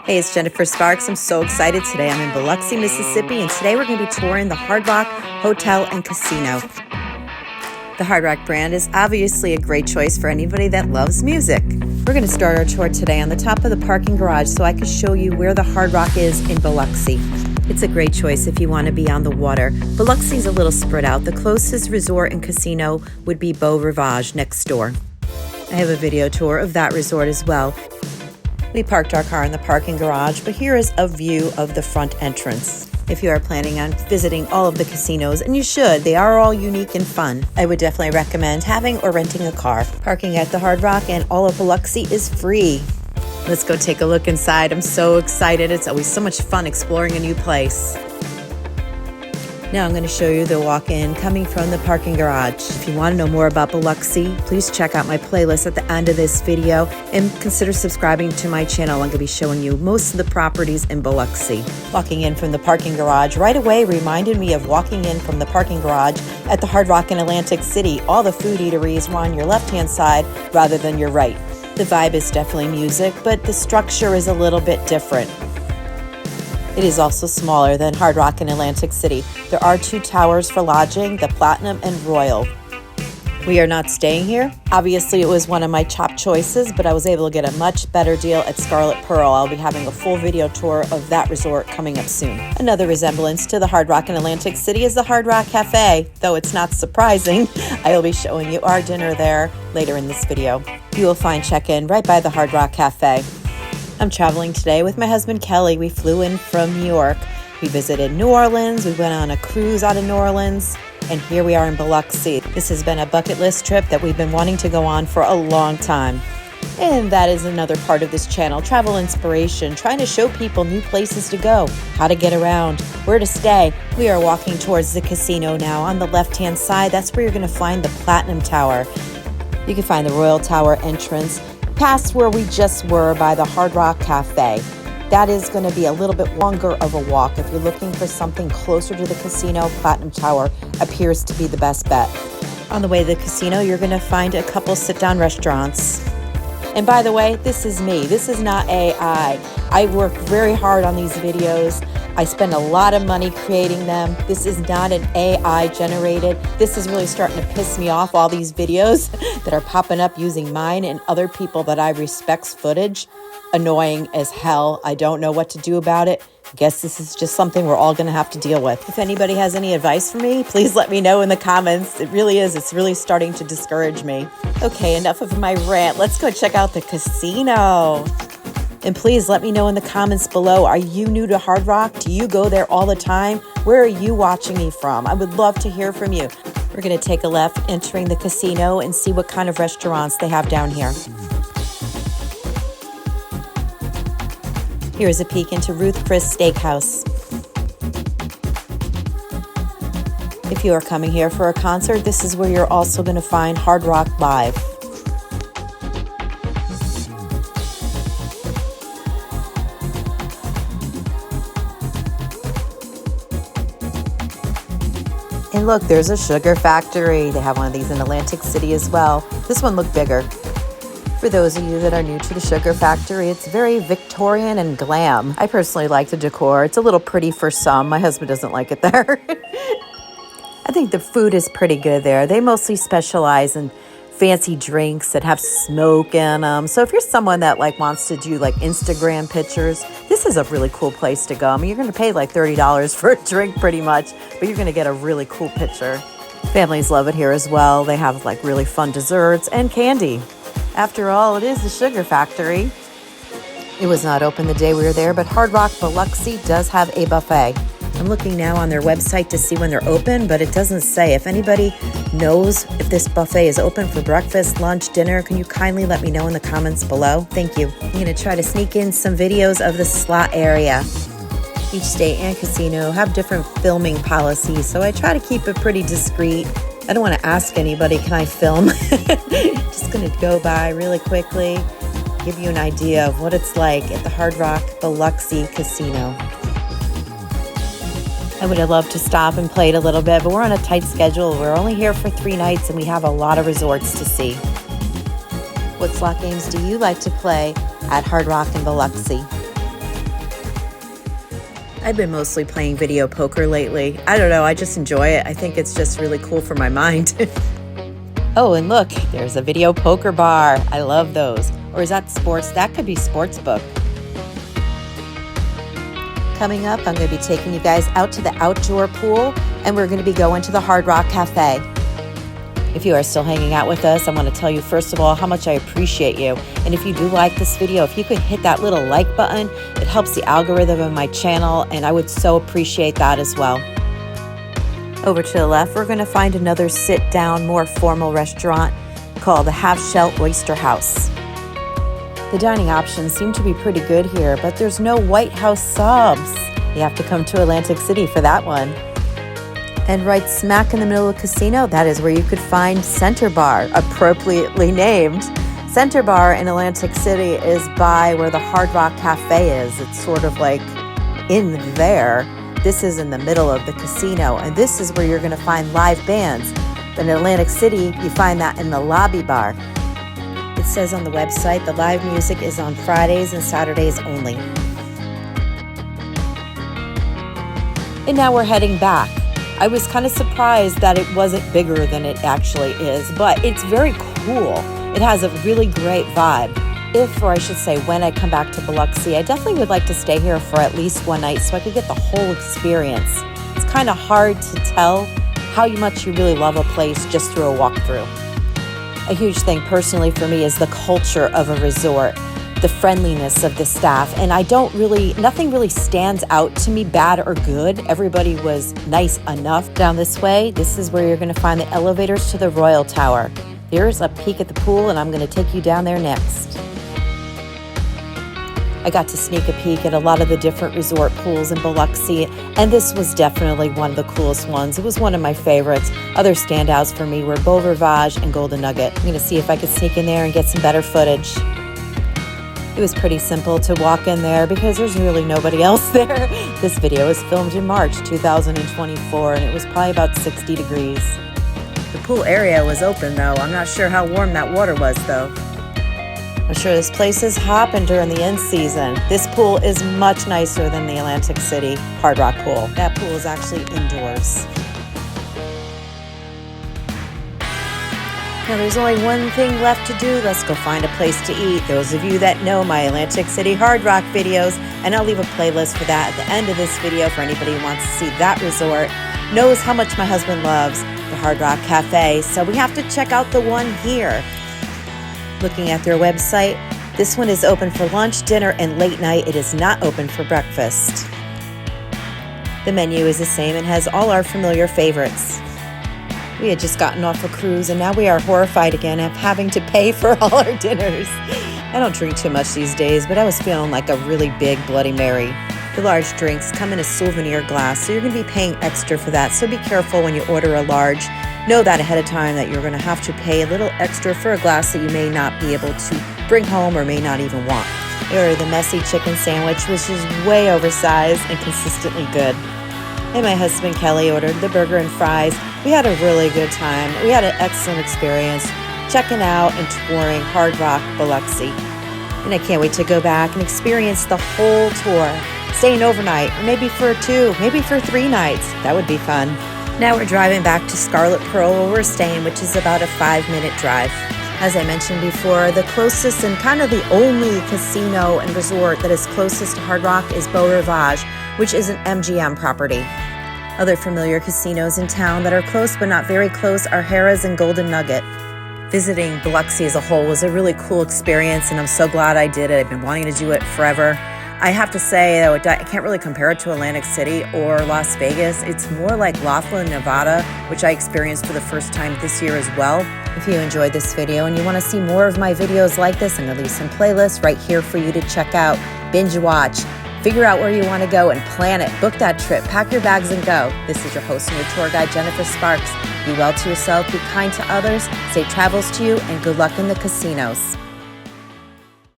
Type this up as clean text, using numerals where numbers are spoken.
Hey, it's Jennifer Sparks. I'm so excited today. I'm in Biloxi, Mississippi, and today we're going to be touring the Hard Rock Hotel and Casino. The Hard Rock brand is obviously a great choice for anybody that loves music. We're going to start our tour today on the top of the parking garage so I can show you where the Hard Rock is in Biloxi. It's a great choice if you want to be on the water. Biloxi's a little spread out. The closest resort and casino would be Beau Rivage next door. I have a video tour of that resort as well. We parked our car in the parking garage, but here is a view of the front entrance. If you are planning on visiting all of the casinos, and you should, they are all unique and fun, I would definitely recommend having or renting a car. Parking at the Hard Rock and all of Biloxi is free. Let's go take a look inside. I'm so excited. It's always so much fun exploring a new place. Now I'm going to show you the walk-in coming from the parking garage. If you want to know more about Biloxi, please check out my playlist at the end of this video and consider subscribing to my channel. I'm going to be showing you most of the properties in Biloxi. Walking in from the parking garage right away reminded me of walking in from the parking garage at the Hard Rock in Atlantic City. All the food eateries were on your left-hand side rather than your right. The vibe is definitely music, but the structure is a little bit different. It is also smaller than Hard Rock in Atlantic City. There are 2 towers for lodging, the Platinum and Royal. We are not staying here. Obviously, it was one of my top choices, but I was able to get a much better deal at Scarlet Pearl. I'll be having a full video tour of that resort coming up soon. Another resemblance to the Hard Rock in Atlantic City is the Hard Rock Cafe. Though it's not surprising, I will be showing you our dinner there later in this video. You will find check-in right by the Hard Rock Cafe. I'm traveling today with my husband, Kelly. We flew in from New York. We visited New Orleans. We went on a cruise out of New Orleans. And here we are in Biloxi. This has been a bucket list trip that we've been wanting to go on for a long time. And that is another part of this channel, travel inspiration, trying to show people new places to go, how to get around, where to stay. We are walking towards the casino now. On the left-hand side, that's where you're going to find the Platinum Tower. You can find the Royal Tower entrance past where we just were by the Hard Rock Cafe. That is going to be a little bit longer of a walk. If you're looking for something closer to the casino, Platinum Tower appears to be the best bet. On the way to the casino, you're going to find a couple sit-down restaurants. And by the way, this is me. This is not AI. I work very hard on these videos. I spend a lot of money creating them. This is not an AI generated. This is really starting to piss me off, all these videos that are popping up using mine and other people that I respect's footage. Annoying as hell. I don't know what to do about it. I guess this is just something we're all going to have to deal with. If anybody has any advice for me, please let me know in the comments. It really is. It's really starting to discourage me. Okay, enough of my rant. Let's go check out the casino. And please let me know in the comments below, are you new to Hard Rock? Do you go there all the time? Where are you watching me from? I would love to hear from you. We're going to take a left entering the casino and see what kind of restaurants they have down here. Here's a peek into Ruth Chris Steakhouse. If you are coming here for a concert, this is where you're also going to find Hard Rock Live. And look, there's a sugar factory. They have one of these in Atlantic City as well. This one looked bigger. For those of you that are new to the sugar factory, it's very Victorian and glam. I personally like the decor. It's a little pretty for some. My husband doesn't like it there. I think the food is pretty good there. They mostly specialize in fancy drinks that have smoke in them. So if you're someone that wants to do Instagram pictures, this is a really cool place to go. I mean, you're going to pay $30 for a drink pretty much, but you're going to get a really cool picture. Families love it here as well. They have really fun desserts and candy. After all, it is the sugar factory. It was not open the day we were there, but Hard Rock Biloxi does have a buffet. I'm looking now on their website to see when they're open, but it doesn't say. If anybody knows if this buffet is open for breakfast, lunch, dinner, can you kindly let me know in the comments below? Thank you. I'm going to try to sneak in some videos of the slot area. Each state and casino have different filming policies, so I try to keep it pretty discreet. I don't want to ask anybody, can I film? Just going to go by really quickly, give you an idea of what it's like at the Hard Rock Biloxi Casino. I would have loved to stop and play it a little bit, but we're on a tight schedule. We're only here for 3 nights and we have a lot of resorts to see. What slot games do you like to play at Hard Rock in Biloxi? I've been mostly playing video poker lately. I don't know, I just enjoy it. I think it's just really cool for my mind. Oh, and look, there's a video poker bar. I love those. Or is that sports? That could be sports book. Coming up, I'm going to be taking you guys out to the outdoor pool, and we're going to be going to the Hard Rock Cafe. If you are still hanging out with us, I want to tell you, first of all, how much I appreciate you. And if you do like this video, if you could hit that little like button, it helps the algorithm of my channel, and I would so appreciate that as well. Over to the left, we're going to find another sit-down, more formal restaurant called the Half Shell Oyster House. The dining options seem to be pretty good here, but there's no White House subs. You have to come to Atlantic City for that one. And right smack in the middle of the casino, that is where you could find Center Bar, appropriately named. Center Bar in Atlantic City is by where the Hard Rock Cafe is. It's sort of like in there. This is in the middle of the casino, and this is where you're going to find live bands. But in Atlantic City, you find that in the lobby bar. It says on the website the live music is on Fridays and Saturdays only. And now we're heading back. I was kind of surprised that it wasn't bigger than it actually is, but it's very cool. It has a really great vibe. If, or I should say, when I come back to Biloxi, I definitely would like to stay here for at least one night so I could get the whole experience. It's kind of hard to tell how much you really love a place just through a walkthrough. A huge thing personally for me is the culture of a resort, the friendliness of the staff, and nothing really stands out to me bad or good. Everybody was nice enough. Down this way, this is where you're going to find the elevators to the Royal Tower. Here's a peek at the pool, and I'm going to take you down there next. I got to sneak a peek at a lot of the different resort pools in Biloxi, and this was definitely one of the coolest ones. It was one of my favorites. Other standouts for me were Beau Rivage and Golden Nugget. I'm going to see if I could sneak in there and get some better footage. It was pretty simple to walk in there because there's really nobody else there. This video was filmed in March 2024, and it was probably about 60 degrees. The pool area was open though. I'm not sure how warm that water was though. I'm sure this place is hopping during the end season. This pool is much nicer than the Atlantic City Hard Rock pool. That pool is actually indoors. Now there's only one thing left to do. Let's go find a place to eat. Those of you that know my Atlantic City Hard Rock videos, and I'll leave a playlist for that at the end of this video for anybody who wants to see that resort, knows how much my husband loves the Hard Rock Cafe. So we have to check out the one here. Looking at their website, this one is open for lunch, dinner, and late night. It is not open for breakfast. The menu is the same and has all our familiar favorites. We had just gotten off a cruise, and now we are horrified again of having to pay for all our dinners. I don't drink too much these days, but I was feeling like a really big Bloody Mary. The large drinks come in a souvenir glass, so you're going to be paying extra for that, so be careful when you order a large. Know that ahead of time that you're going to have to pay a little extra for a glass that you may not be able to bring home or may not even want. I ordered the messy chicken sandwich, which is way oversized and consistently good. And my husband Kelly ordered the burger and fries. We had a really good time. We had an excellent experience checking out and touring Hard Rock Biloxi. And I can't wait to go back and experience the whole tour, staying overnight, or maybe for 2, maybe for 3 nights. That would be fun. Now we're driving back to Scarlet Pearl where we're staying, which is about a 5-minute drive. As I mentioned before, the closest and kind of the only casino and resort that is closest to Hard Rock is Beau Rivage, which is an MGM property. Other familiar casinos in town that are close but not very close are Harrah's and Golden Nugget. Visiting Biloxi as a whole was a really cool experience, and I'm so glad I did it. I've been wanting to do it forever. I have to say, though, I can't really compare it to Atlantic City or Las Vegas. It's more like Laughlin, Nevada, which I experienced for the first time this year as well. If you enjoyed this video and you want to see more of my videos like this, I'm going to leave some playlists right here for you to check out. Binge watch. Figure out where you want to go and plan it. Book that trip. Pack your bags and go. This is your host and your tour guide, Jennifer Sparks. Be well to yourself, be kind to others, safe travels to you, and good luck in the casinos.